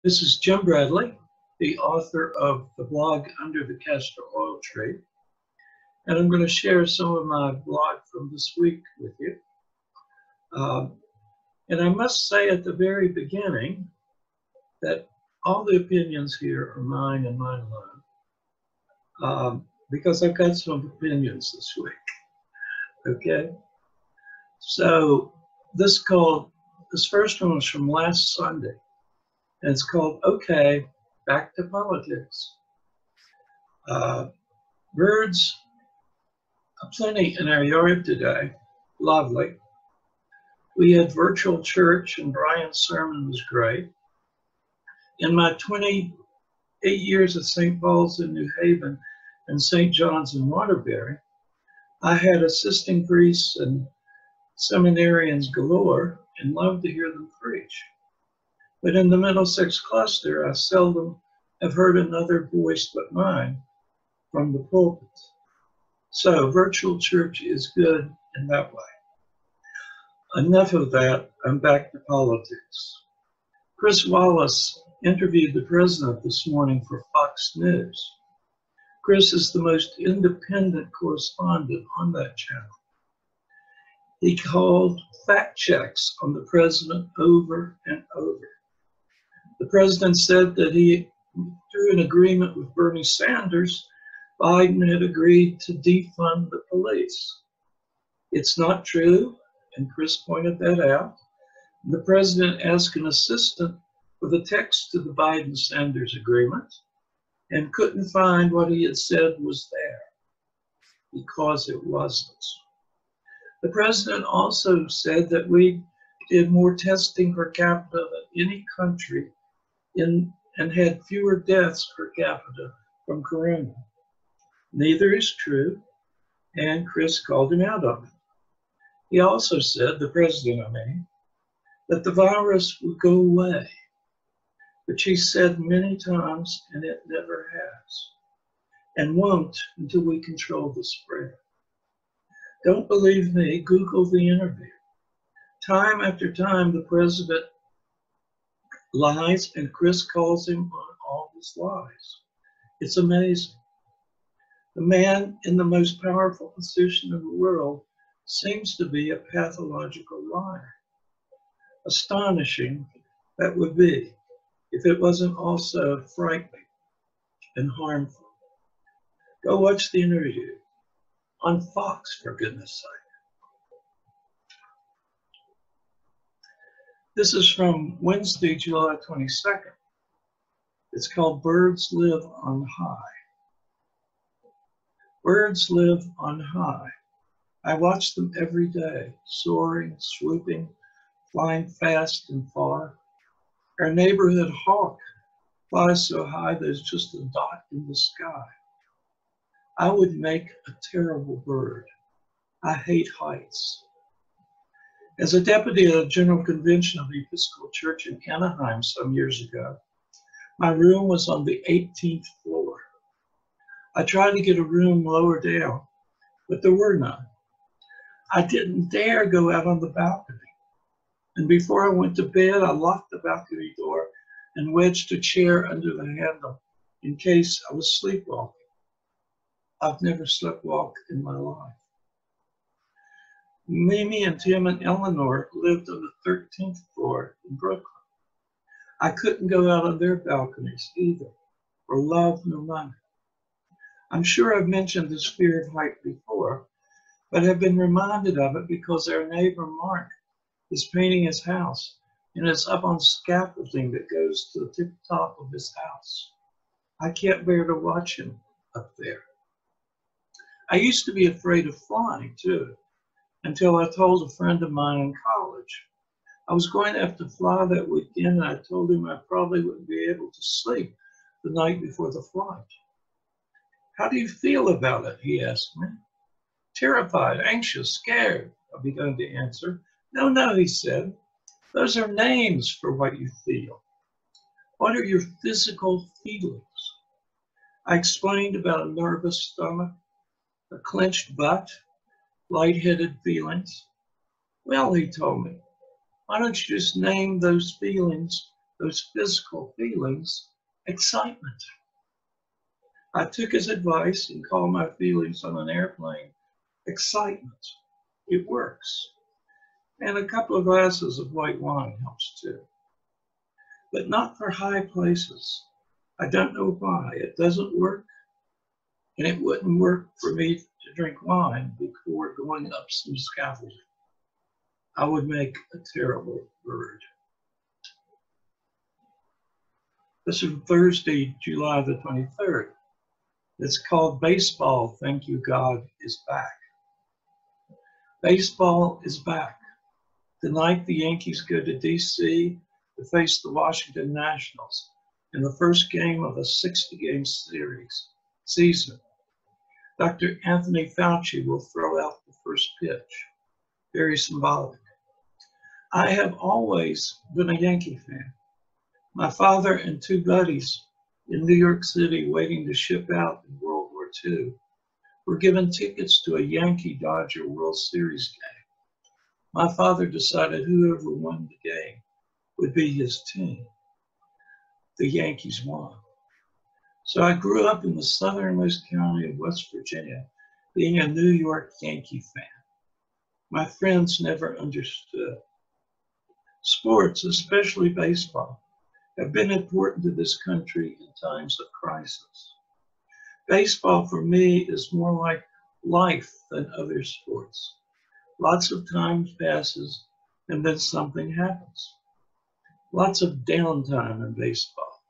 This is Jim Bradley, the author of the blog Under the Castro Oil Tree, and I'm going to share some of my blog from this week with you. And I must say at the very beginning that all the opinions here are mine and mine alone, because I've got some opinions this week. Okay, so this first one was from last Sunday, and it's called "Okay, Back to Politics." Birds aplenty in our yard today, lovely. We had virtual church, and Brian's sermon was great. In my 28 years at St. Paul's in New Haven and St. John's in Waterbury, I had assisting priests and seminarians galore and loved to hear them preach. But in the Middlesex cluster, I seldom have heard another voice but mine from the pulpit. So virtual church is good in that way. Enough of that, I'm back to politics. Chris Wallace interviewed the president this morning for Fox News. Chris is the most independent correspondent on that channel. He called fact checks on the president over and over. The president said that through an agreement with Bernie Sanders, Biden had agreed to defund the police. It's not true, and Chris pointed that out. The president asked an assistant for the text to the Biden-Sanders agreement and couldn't find what he had said was there because it wasn't. The president also said that we did more testing per capita than any country and had fewer deaths per capita from corona. Neither is true, and Chris called him out on it. He also said, the president, that the virus would go away, which he said many times, and it never has, and won't until we control the spread. Don't believe me, Google the interview. Time after time, the president lies, and Chris calls him on all his lies. It's amazing. The man in the most powerful position in the world seems to be a pathological liar. Astonishing that would be if it wasn't also frightening and harmful. Go watch the interview on Fox, for goodness sake. This is from Wednesday, July 22nd. It's called Birds Live on High. Birds live on high. I watch them every day, soaring, swooping, flying fast and far. Our neighborhood hawk flies so high there's just a dot in the sky. I would make a terrible bird. I hate heights. As a deputy at a general convention of the Episcopal Church in Anaheim some years ago, my room was on the 18th floor. I tried to get a room lower down, but there were none. I didn't dare go out on the balcony. And before I went to bed, I locked the balcony door and wedged a chair under the handle in case I was sleepwalking. I've never sleptwalked in my life. Mimi and Tim and Eleanor lived on the 13th floor in Brooklyn. I couldn't go out on their balconies either, for love nor money. I'm sure I've mentioned this fear of height before, but have been reminded of it because our neighbor Mark is painting his house and is up on scaffolding that goes to the tip top of his house. I can't bear to watch him up there. I used to be afraid of flying too, until I told a friend of mine in college. I was going to have to fly that weekend, and I told him I probably wouldn't be able to sleep the night before the flight. How do you feel about it? He asked me. Terrified, anxious, scared, I began to answer. No, he said. Those are names for what you feel. What are your physical feelings? I explained about a nervous stomach, a clenched butt, lightheaded feelings. Well, he told me, why don't you just name those feelings those physical feelings excitement. I took his advice and called my feelings on an airplane excitement. It works. And a couple of glasses of white wine helps too. But not for high places. I don't know why. It doesn't work. And it wouldn't work for me to drink wine before going up some scaffolding. I would make a terrible bird. This is Thursday, July the 23rd. It's called Baseball, Thank You God is Back. Baseball is back. Tonight, the Yankees go to D.C. to face the Washington Nationals in the first game of a 60-game season. Dr. Anthony Fauci will throw out the first pitch. Very symbolic. I have always been a Yankee fan. My father and two buddies in New York City waiting to ship out in World War II were given tickets to a Yankee-Dodger World Series game. My father decided whoever won the game would be his team. The Yankees won. So I grew up in the southernmost county of West Virginia, being a New York Yankee fan. My friends never understood. Sports, especially baseball, have been important to this country in times of crisis. Baseball for me is more like life than other sports. Lots of time passes and then something happens. Lots of downtime in baseball,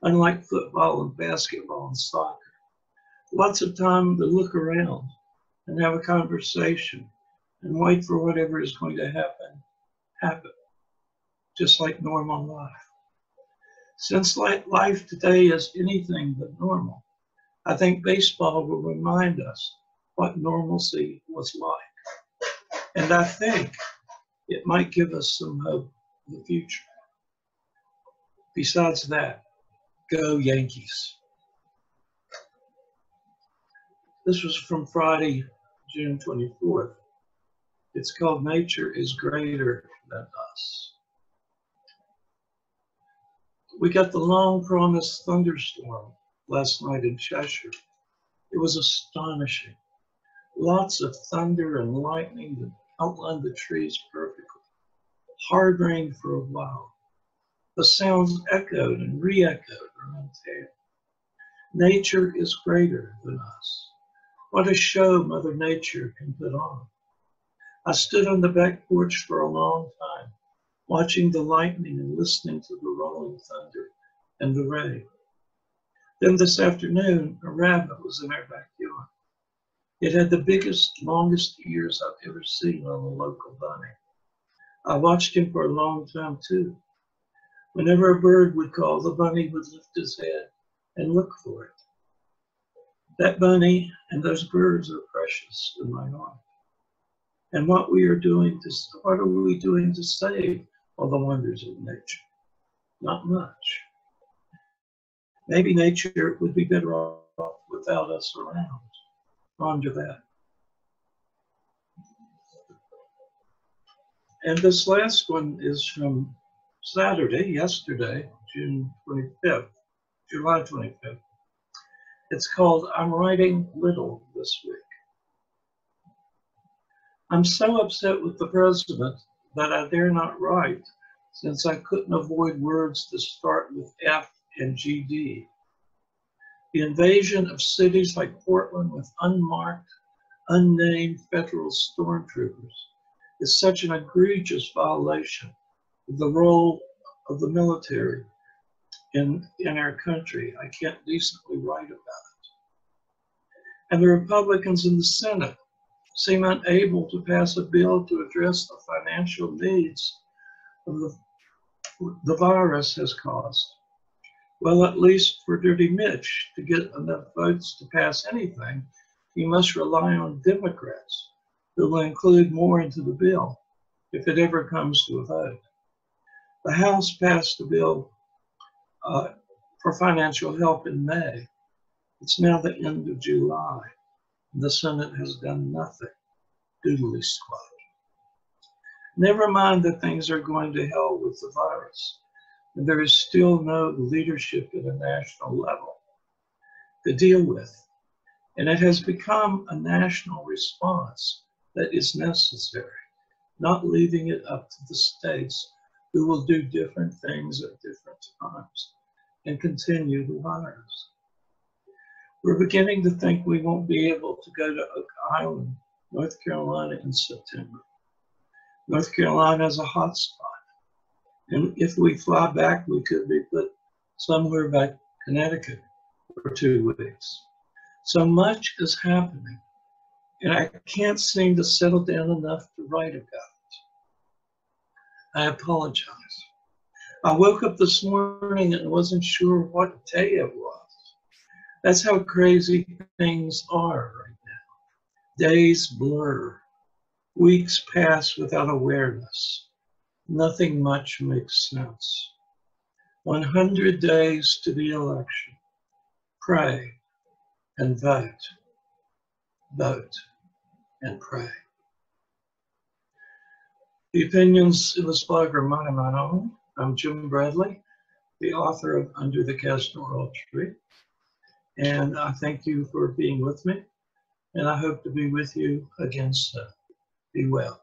unlike football and basketball and soccer. Lots of time to look around and have a conversation and wait for whatever is going to happen, just like normal life. Since life today is anything but normal, I think baseball will remind us what normalcy was like. And I think it might give us some hope in the future. Besides that, go Yankees. This was from Friday, June 24th. It's called Nature is Greater Than Us. We got the long-promised thunderstorm last night in Cheshire. It was astonishing. Lots of thunder and lightning that outlined the trees perfectly. Hard rain for a while. The sounds echoed and re-echoed around town. Nature is greater than us. What a show Mother Nature can put on. I stood on the back porch for a long time, watching the lightning and listening to the rolling thunder and the rain. Then this afternoon, a rabbit was in our backyard. It had the biggest, longest ears I've ever seen on a local bunny. I watched him for a long time too. Whenever a bird would call, the bunny would lift his head and look for it. That bunny and those birds are precious in my heart. And what are we doing to save all the wonders of nature? Not much. Maybe nature would be better off without us around. Ponder that. And this last one is from yesterday, July 25th. It's called I'm Writing Little This Week. I'm so upset with the president that I dare not write, since I couldn't avoid words that start with F and GD. The invasion of cities like Portland with unmarked, unnamed federal stormtroopers is such an egregious violation of the role of the military in our country. I can't decently write about it. And the Republicans in the Senate seem unable to pass a bill to address the financial needs of the virus has caused. Well, at least for Dirty Mitch to get enough votes to pass anything, he must rely on Democrats who will include more into the bill if it ever comes to a vote. The House passed a bill for financial help in May. It's now the end of July. The Senate has done nothing. Doodly squat. Never mind that things are going to hell with the virus. and there is still no leadership at a national level to deal with. And it has become a national response that is necessary, not leaving it up to the states who will do different things at different times and continue the virus. We're beginning to think we won't be able to go to Oak Island, North Carolina in September. North Carolina is a hot spot. And if we fly back, we could be put somewhere by Connecticut for 2 weeks. So much is happening, and I can't seem to settle down enough to write about it. I apologize. I woke up this morning and wasn't sure what day it was. That's how crazy things are right now. Days blur. Weeks pass without awareness. Nothing much makes sense. 100 days to the election. Pray and vote. Vote and pray. The opinions in this blog are mine and mine own. I'm Jim Bradley, the author of Under the Castro Tree. And I thank you for being with me. And I hope to be with you again soon. Be well.